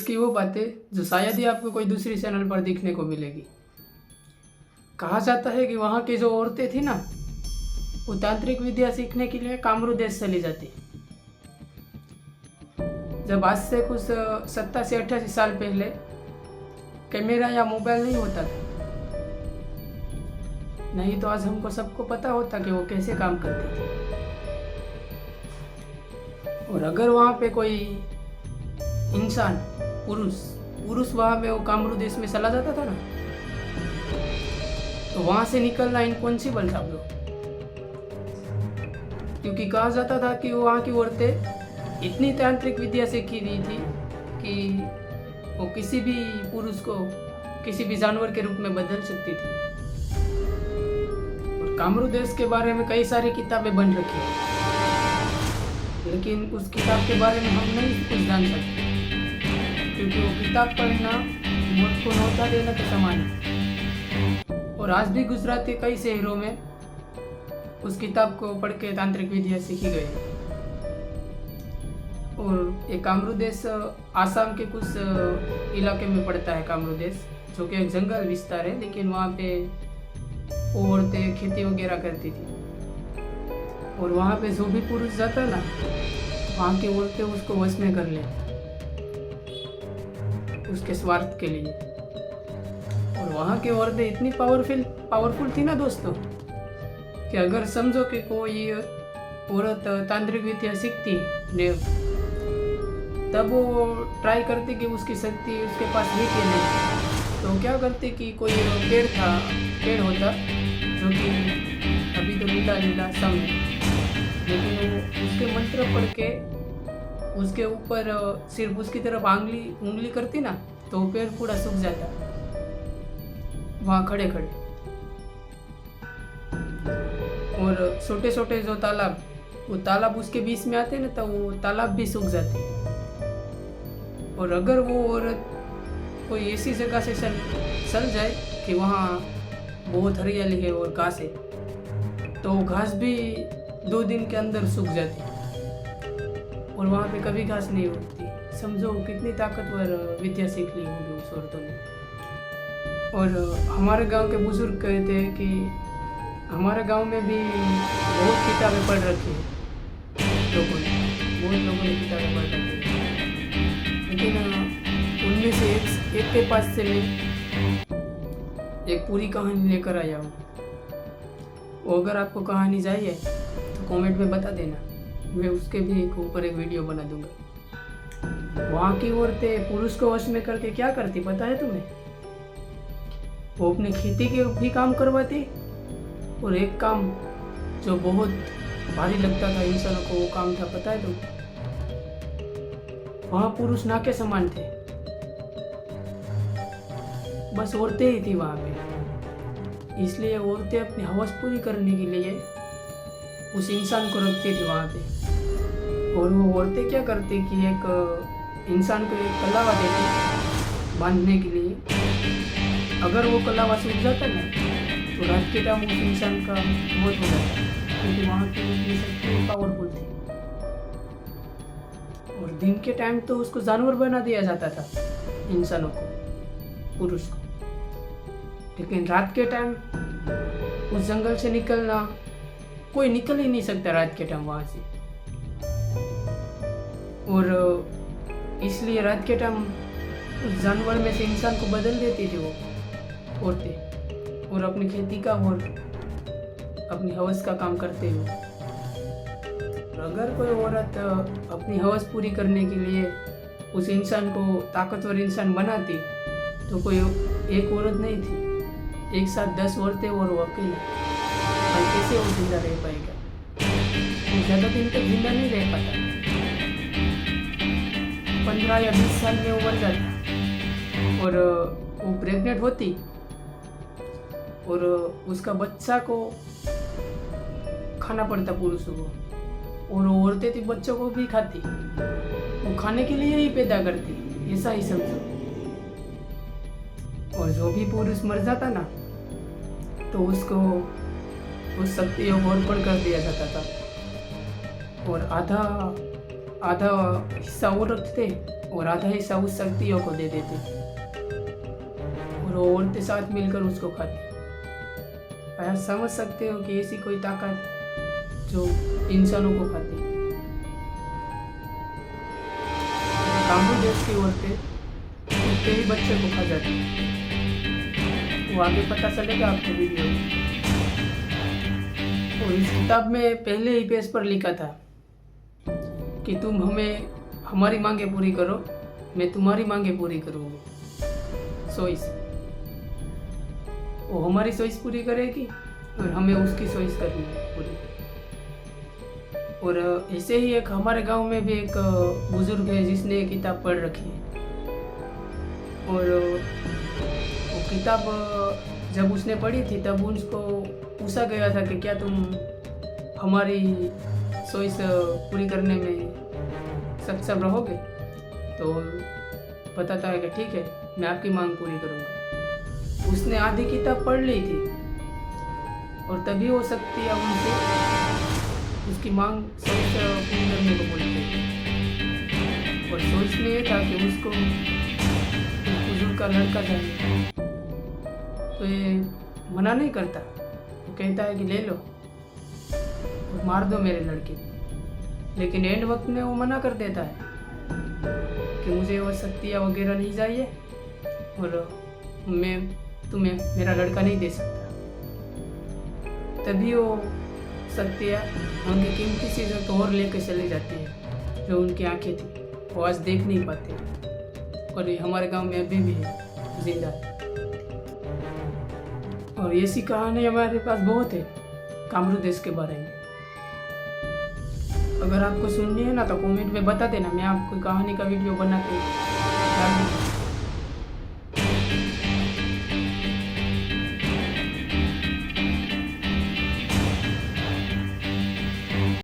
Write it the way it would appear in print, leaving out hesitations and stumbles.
की वो बातें जो शायद ही आपको कोई दूसरी चैनल पर देखने को मिलेगी। कहा जाता है कि वहाँ की जो औरतें थी ना, वो तांत्रिक विद्या सीखने के लिए कामरू देश चली जाती। जब आज से कुछ 70 से 88 साल पहले कैमरा या मोबाइल नहीं होता था, नहीं तो आज हमको सबको पता होता कि वो कैसे काम करती थी। और अगर वहाँ पे कोई इंसान पुरुष वहाँ पे वो कामरू देश में चला जाता था ना, तो वहाँ से निकलना इम्पॉसिबल था ब्रो। क्योंकि कहा जाता था कि वहाँ की औरतें इतनी तांत्रिक विद्या सीखी हुई थी कि वो किसी भी पुरुष को किसी भी जानवर के रूप में बदल सकती थी। और कामरू देश के बारे में कई सारी किताबें बन रखी हैं, लेकिन उस किताब के बारे में हम नहीं कुछ जान सकते, क्योंकि वो किताब पढ़ना मौत को न्योता देने के समान है। और आज भी गुजरात के कई शहरों में उस किताब को पढ़ के तांत्रिक विद्या सीखी गई। और ये कामरू देश आसाम के कुछ इलाके में पड़ता है। कामरू देश जो कि एक जंगल विस्तार है, लेकिन वहाँ पे औरतें खेती वगैरह करती थी। और वहाँ पे जो भी पुरुष जाता है ना, वहाँ की औरतें उसको वश में कर लेती उसके स्वार्थ के लिए। और वहाँ की औरतें इतनी पावरफुल थी ना दोस्तों, कि अगर समझो कि कोई औरत तांत्रिक विद्या सीखती ने, तब वो ट्राई करती कि उसकी शक्ति उसके पास है कि नहीं। तो क्या करती कि कोई पेड़ होता जो कि अभी तो लीला सम है, लेकिन वो उसके मंत्र पढ़ के उसके ऊपर सिर्फ उसकी तरफ उंगली करती ना, तो वो पेड़ पूरा सूख जाता वहाँ खड़े खड़े। और छोटे छोटे जो वो तालाब उसके बीच में आते ना, तो वो तालाब भी सूख जाते। और अगर वो औरत कोई ऐसी जगह से चल जाए कि वहाँ बहुत हरियाली है और घास है, तो घास भी 2 दिन के अंदर सूख जाती और वहाँ पे कभी घास नहीं उगती। समझो कितनी ताकतवर विद्या सीख ली होगी उस औरतों ने। और हमारे गांव के बुजुर्ग कहते हैं कि हमारे गांव में भी बहुत किताबें पढ़ रखी है बहुत लोगों ने किताबें पढ़ रखी है, लेकिन उनमें से एक के पास से मैं एक पूरी कहानी लेकर आया हूँ। वो अगर आपको कहानी चाहिए तो कमेंट में बता देना, मैं उसके भी ऊपर एक वीडियो बना दूंगा। वहाँ की औरतें पुरुष को वश में करके क्या करती पता है तुम्हें? वो अपनी खेती के भी काम करवाती, और एक काम जो बहुत भारी लगता था इंसानों को, वो काम था पता है तुम्हें? वहाँ पुरुष ना के समान थे, बस औरतें ही थी वहाँ पे। इसलिए औरतें अपनी हवस पूरी करने के लिए उस इंसान को रखती थी वहाँ पे। और वो औरतें क्या करती कि एक इंसान को एक कलावा देती बांधने के लिए। अगर वो कलावा सूख जाता ना, तो रात के टाइम उस इंसान का मौत हो जाता, क्योंकि वहाँ की शक्ति पावरफुल थी। और दिन के टाइम तो उसको जानवर बना दिया जाता था, इंसानों को, पुरुष को। लेकिन रात के टाइम उस जंगल से निकलना, कोई निकल ही नहीं सकता रात के टाइम वहाँ से। और इसलिए रात के टाइम उस जानवर में से इंसान को बदल देती थी वो औरतें, और अपनी खेती का और अपनी हवस का काम करते हुए। अगर कोई औरत अपनी हवस पूरी करने के लिए उस इंसान को ताकतवर इंसान बनाती, तो कोई एक औरत नहीं थी, एक साथ 10 औरतें और वो अकेले, कैसे वो जिंदा रह पाएगा? वो ज़्यादा दिन तक जिंदा नहीं रह पाता। 15 या 20 साल में वो मर जाता। और वो प्रेग्नेंट होती और उसका बच्चा को खाना पड़ता पुरुषों को, और औरतें थी बच्चों को भी खाती, वो खाने के लिए ही पैदा करती, ऐसा ही समझो। और जो भी पुरुष मर जाता ना, तो उसको उस शक्तियों को अर्पण कर दिया जाता था, और आधा हिस्सा वो रखते और आधा हिस्सा उस शक्तियों को दे देते और वो औरतें साथ मिलकर उसको खाती। आप समझ सकते हो कि ऐसी कोई ताकत जो इंसानों को खाती है। कामरू देश की औरतें उसके ही बच्चे को खा जाती है। वो आगे पता चलेगा आपको वीडियो में। और इस किताब में पहले ही पेज पर लिखा था कि तुम हमारी मांगे पूरी करो, मैं तुम्हारी मांगे पूरी करूँगा। चॉइस, वो हमारी चॉइस पूरी करेगी और हमें उसकी चॉइस करनी है पूरी। और ऐसे ही एक हमारे गांव में भी एक बुजुर्ग है जिसने ये किताब पढ़ रखी है। और वो किताब जब उसने पढ़ी थी तब उसको पूछा गया था कि क्या तुम हमारी चॉइस पूरी करने में सक्षम रहोगे। तो बताता है कि ठीक है, मैं आपकी मांग पूरी करूँगा। उसने आधी किताब पढ़ ली थी और तभी हो सकती है उनसे उसकी मांग चॉइस पूरी करने को बोलते हैं। और चॉइस में ये था कि उसको बुजुर्ग का लड़का चाहिए। तो ये मना नहीं करता, वो कहता है कि ले लो और मार दो मेरे लड़के को। लेकिन एंड वक्त में वो मना कर देता है कि मुझे वो शक्तियाँ वगैरह नहीं चाहिए और मैं तुम्हें मेरा लड़का नहीं दे सकता। तभी वो शक्तियाँ उनकी कीमती चीज़ों को और लेकर चली जाती है जो उनकी आंखें थी वो आज देख नहीं पाते। और ये हमारे गांव में अभी भी है, जिंदा है। और ऐसी कहानी हमारे पास बहुत है कामरू देश के बारे में। अगर आपको सुननी है ना तो कमेंट में बता देना, मैं आपको कहानी का वीडियो बना के डाल दूँगा।